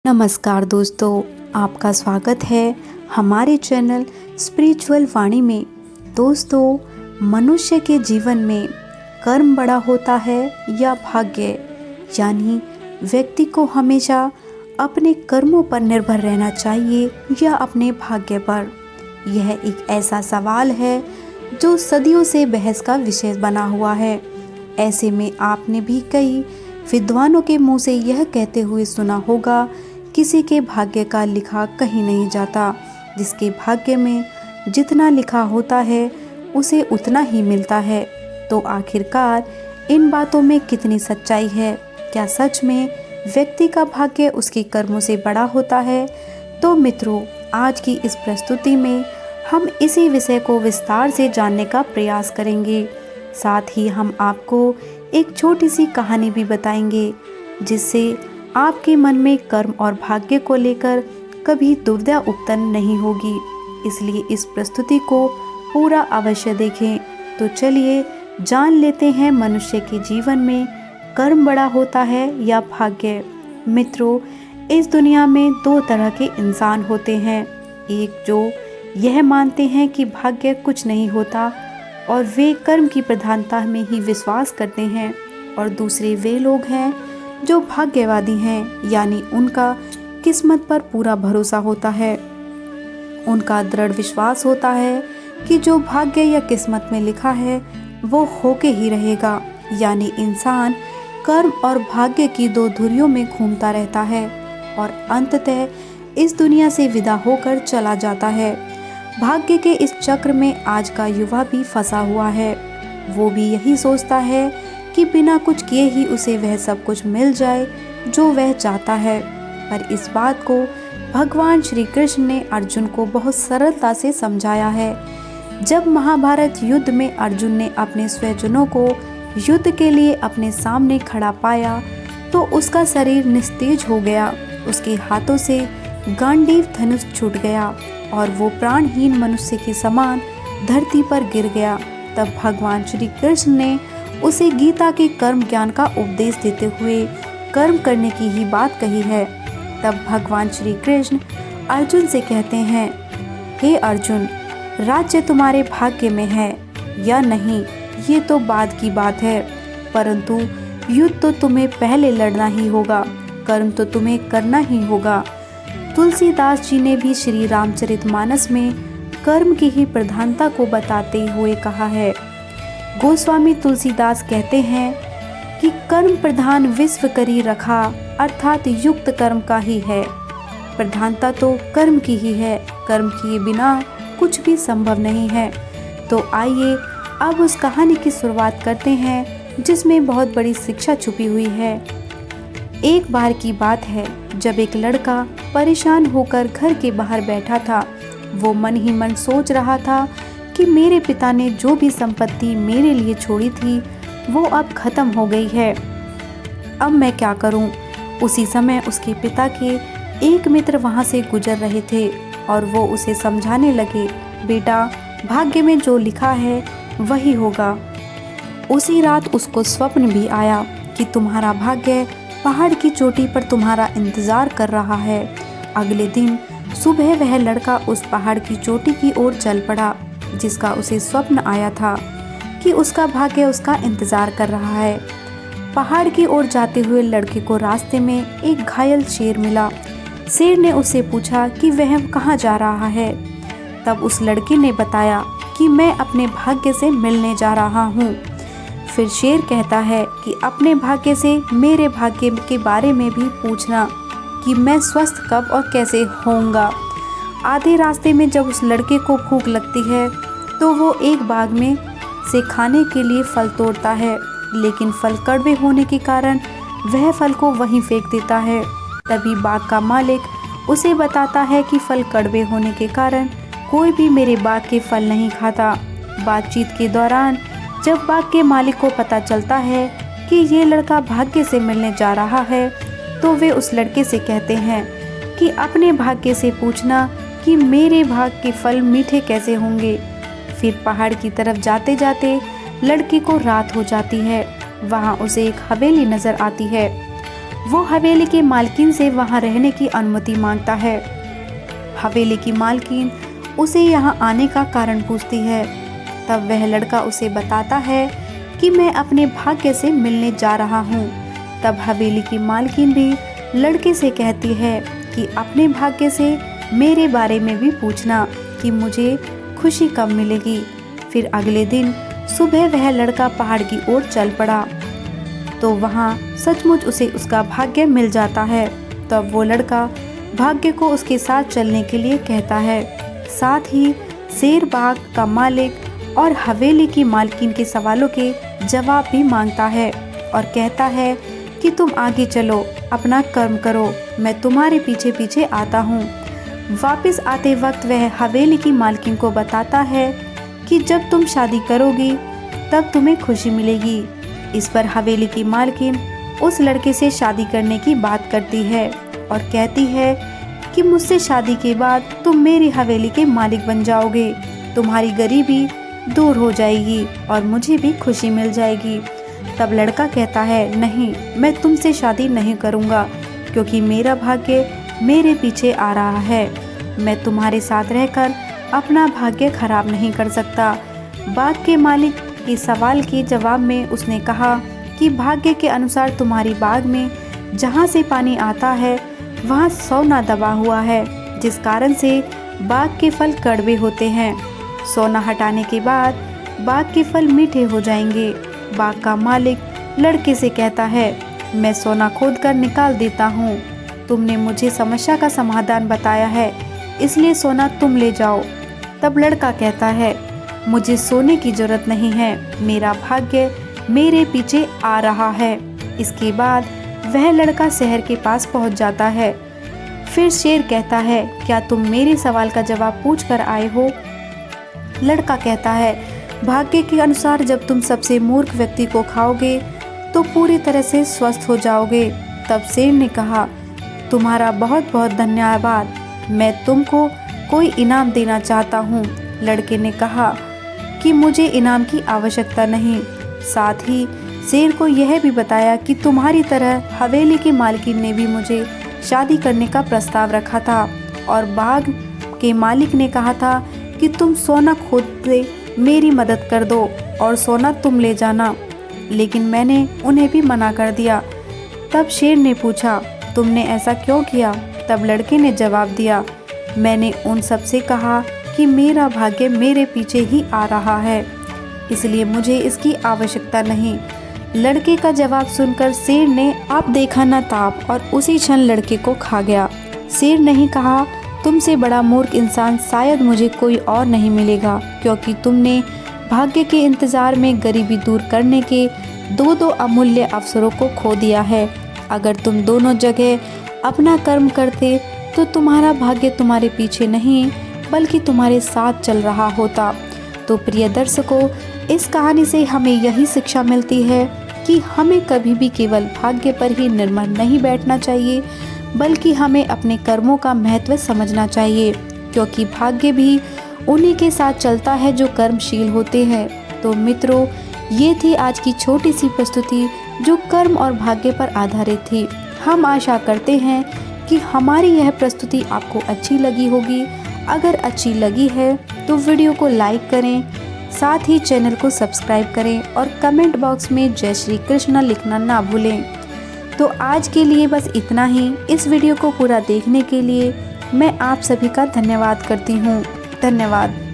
नमस्कार दोस्तों, आपका स्वागत है हमारे चैनल स्पिरिचुअल वाणी में। दोस्तों, मनुष्य के जीवन में कर्म बड़ा होता है या भाग्य, यानी व्यक्ति को हमेशा अपने कर्मों पर निर्भर रहना चाहिए या अपने भाग्य पर। यह एक ऐसा सवाल है जो सदियों से बहस का विषय बना हुआ है। ऐसे में आपने भी कई विद्वानों के मुंह से यह कहते हुए सुना होगा, किसी के भाग्य का लिखा कहीं नहीं जाता। जिसके भाग्य में जितना लिखा होता है उसे उतना ही मिलता है। तो आखिरकार इन बातों में कितनी सच्चाई है? क्या सच में व्यक्ति का भाग्य उसके कर्मों से बड़ा होता है? तो मित्रों, आज की इस प्रस्तुति में हम इसी विषय को विस्तार से जानने का प्रयास करेंगे। साथ ही हम आपको एक छोटी सी कहानी भी बताएंगे, जिससे आपके मन में कर्म और भाग्य को लेकर कभी दुविधा उत्पन्न नहीं होगी। इसलिए इस प्रस्तुति को पूरा अवश्य देखें। तो चलिए जान लेते हैं, मनुष्य के जीवन में कर्म बड़ा होता है या भाग्य। मित्रों, इस दुनिया में दो तरह के इंसान होते हैं। एक जो यह मानते हैं कि भाग्य कुछ नहीं होता और वे कर्म की प्रधानता में ही विश्वास करते हैं, और दूसरे वे लोग हैं जो भाग्यवादी हैं, यानी उनका किस्मत पर पूरा भरोसा होता है। उनका दृढ़ विश्वास होता है कि जो भाग्य या किस्मत में लिखा है वो होके ही रहेगा। यानी इंसान कर्म और भाग्य की दो धुरियों में घूमता रहता है और अंततः इस दुनिया से विदा होकर चला जाता है। भाग्य के इस चक्र में आज का युवा भी फंसा हुआ है। वो भी यही सोचता है कि बिना कुछ किए ही उसे वह सब कुछ मिल जाए जो वह चाहता है। पर इस बात को भगवान श्री कृष्ण ने अर्जुन को बहुत सरलता से समझाया है। जब महाभारत युद्ध में अर्जुन ने अपने स्वजनों को युद्ध के लिए अपने सामने खड़ा पाया तो उसका शरीर निस्तेज हो गया। उसके हाथों से गांडीव धनुष छूट गया और वो प्राणहीन मनुष्य के समान धरती पर गिर गया। तब भगवान श्री कृष्ण ने उसे गीता के कर्म ज्ञान का उपदेश देते हुए कर्म करने की ही बात कही है। तब भगवान श्री कृष्ण अर्जुन से कहते हैं, हे अर्जुन, राज्य तुम्हारे भाग्य में है या नहीं ये तो बाद की बात है, परंतु युद्ध तो तुम्हें पहले लड़ना ही होगा, कर्म तो तुम्हें करना ही होगा। तुलसीदास जी ने भी श्री रामचरितमानस में कर्म की ही प्रधानता को बताते हुए कहा है। गोस्वामी तुलसीदास कहते हैं कि कर्म प्रधान विश्व करी रखा, अर्थात युक्त कर्म का ही है। प्रधानता तो कर्म की ही है, कर्म किए बिना कुछ भी संभव नहीं है। तो आइए अब उस कहानी की शुरुआत करते हैं जिसमें बहुत बड़ी शिक्षा छुपी हुई है। एक बार की बात है, जब एक लड़का परेशान होकर घर के बाहर बैठा था। वो मन ही मन सोच रहा था कि मेरे पिता ने जो भी संपत्ति मेरे लिए छोड़ी थी वो अब खत्म हो गई है, अब मैं क्या करूं? उसी समय उसके पिता के एक मित्र वहां से गुजर रहे थे और वो उसे समझाने लगे, बेटा, भाग्य में जो लिखा है वही होगा। उसी रात उसको स्वप्न भी आया कि तुम्हारा भाग्य पहाड़ की चोटी पर तुम्हारा इंतजार कर रहा है। अगले दिन सुबह वह लड़का उस पहाड़ की चोटी की ओर चल पड़ा जिसका उसे स्वप्न आया था कि उसका भाग्य उसका इंतजार कर रहा है। पहाड़ की ओर जाते हुए लड़के को रास्ते में एक घायल शेर मिला। शेर ने उससे पूछा कि वह कहाँ जा रहा है। तब उस लड़के ने बताया कि मैं अपने भाग्य से मिलने जा रहा हूँ। फिर शेर कहता है कि अपने भाग्य से मेरे भाग्य के बारे में भी पूछना कि मैं स्वस्थ कब और कैसे होऊंगा। आधे रास्ते में जब उस लड़के को भूख लगती है तो वो एक बाग में से खाने के लिए फल तोड़ता है, लेकिन फल कड़वे होने के कारण वह फल को वहीं फेंक देता है। तभी बाग का मालिक उसे बताता है कि फल कड़वे होने के कारण कोई भी मेरे बाग के फल नहीं खाता। बातचीत के दौरान जब बाग के मालिक को पता चलता है कि ये लड़का भाग्य से मिलने जा रहा है तो वे उस लड़के से कहते हैं कि अपने भाग्य से पूछना कि मेरे भाग के फल मीठे कैसे होंगे। फिर पहाड़ की तरफ जाते जाते लड़के को रात हो जाती है। वहाँ उसे एक हवेली नजर आती है। वो हवेली की मालकिन से वहाँ रहने की अनुमति मांगता है। हवेली की मालकिन उसे यहाँ आने का कारण पूछती है। तब वह लड़का उसे बताता है कि मैं अपने भाग्य से मिलने जा रहा हूँ। तब हवेली की मालकिन भी लड़के से कहती है कि अपने भाग्य से मेरे बारे में भी पूछना कि मुझे खुशी कब मिलेगी। फिर अगले दिन सुबह वह लड़का पहाड़ की ओर चल पड़ा तो वहाँ सचमुच उसे उसका भाग्य मिल जाता है। तब वो लड़का भाग्य को उसके साथ चलने के लिए कहता है। साथ ही शेर बाग का मालिक और हवेली की मालकिन के सवालों के जवाब भी मांगता है और कहता है कि तुम आगे चलो, अपना कर्म करो, मैं तुम्हारे पीछे पीछे आता हूँ। वापस आते वक्त वह हवेली की मालकिन को बताता है कि जब तुम शादी करोगी तब तुम्हें खुशी मिलेगी। इस पर हवेली की मालकिन उस लड़के से शादी करने की बात करती है और कहती है कि मुझसे शादी के बाद तुम मेरी हवेली के मालिक बन जाओगे, तुम्हारी गरीबी दूर हो जाएगी और मुझे भी खुशी मिल जाएगी। तब लड़का कहता है, नहीं, मैं तुमसे शादी नहीं करूँगा क्योंकि मेरा भाग्य मेरे पीछे आ रहा है। मैं तुम्हारे साथ रहकर अपना भाग्य खराब नहीं कर सकता। बाग के मालिक के सवाल के जवाब में उसने कहा कि भाग्य के अनुसार तुम्हारी बाग में जहाँ से पानी आता है वहाँ सोना दबा हुआ है, जिस कारण से बाग के फल कड़वे होते हैं। सोना हटाने के बाद बाग के फल मीठे हो जाएंगे। बाग का मालिक लड़के से कहता है, मैं सोना खोद कर निकाल देता हूँ। तुमने मुझे समस्या का समाधान बताया है, इसलिए सोना तुम ले जाओ। तब लड़का कहता है, मुझे सोने की जरूरत नहीं है, मेरा भाग्य मेरे पीछे आ रहा है। इसके बाद वह लड़का शहर के पास पहुंच जाता है। फिर शेर कहता है, क्या तुम मेरे सवाल का जवाब पूछ कर आए हो? लड़का कहता है, भाग्य के अनुसार जब तुम सबसे मूर्ख व्यक्ति को खाओगे तो पूरी तरह से स्वस्थ हो जाओगे। तब शेर ने कहा, तुम्हारा बहुत बहुत धन्यवाद, मैं तुमको कोई इनाम देना चाहता हूँ। लड़के ने कहा कि मुझे इनाम की आवश्यकता नहीं। साथ ही शेर को यह भी बताया कि तुम्हारी तरह हवेली की मालकिन ने भी मुझे शादी करने का प्रस्ताव रखा था और बाग के मालिक ने कहा था कि तुम सोना खोदते मेरी मदद कर दो और सोना तुम ले जाना, लेकिन मैंने उन्हें भी मना कर दिया। तब शेर ने पूछा, तुमने ऐसा क्यों किया? तब लड़के ने जवाब दिया, मैंने उन सब से कहा कि मेरा भाग्य मेरे पीछे ही आ रहा है, इसलिए मुझे इसकी आवश्यकता नहीं। लड़के का जवाब सुनकर शेर ने आप देखा न ताप और उसी क्षण लड़के को खा गया। शेर नहीं कहा, तुमसे बड़ा मूर्ख इंसान शायद मुझे कोई और नहीं मिलेगा, क्योंकि तुमने भाग्य के इंतजार में गरीबी दूर करने के दो अमूल्य अवसरों को खो दिया है। अगर तुम दोनों जगह अपना कर्म करते तो तुम्हारा भाग्य तुम्हारे पीछे नहीं बल्कि तुम्हारे साथ चल रहा होता। तो प्रिय दर्शकों, इस कहानी से हमें यही शिक्षा मिलती है कि हमें कभी भी केवल भाग्य पर ही निर्भर नहीं बैठना चाहिए, बल्कि हमें अपने कर्मों का महत्व समझना चाहिए, क्योंकि भाग्य भी उन्हीं के साथ चलता है जो कर्मशील होते हैं। तो मित्रों, ये थी आज की छोटी सी प्रस्तुति जो कर्म और भाग्य पर आधारित थी। हम आशा करते हैं कि हमारी यह प्रस्तुति आपको अच्छी लगी होगी। अगर अच्छी लगी है तो वीडियो को लाइक करें, साथ ही चैनल को सब्सक्राइब करें और कमेंट बॉक्स में जय श्री कृष्ण लिखना ना भूलें। तो आज के लिए बस इतना ही। इस वीडियो को पूरा देखने के लिए मैं आप सभी का धन्यवाद करती हूँ। धन्यवाद।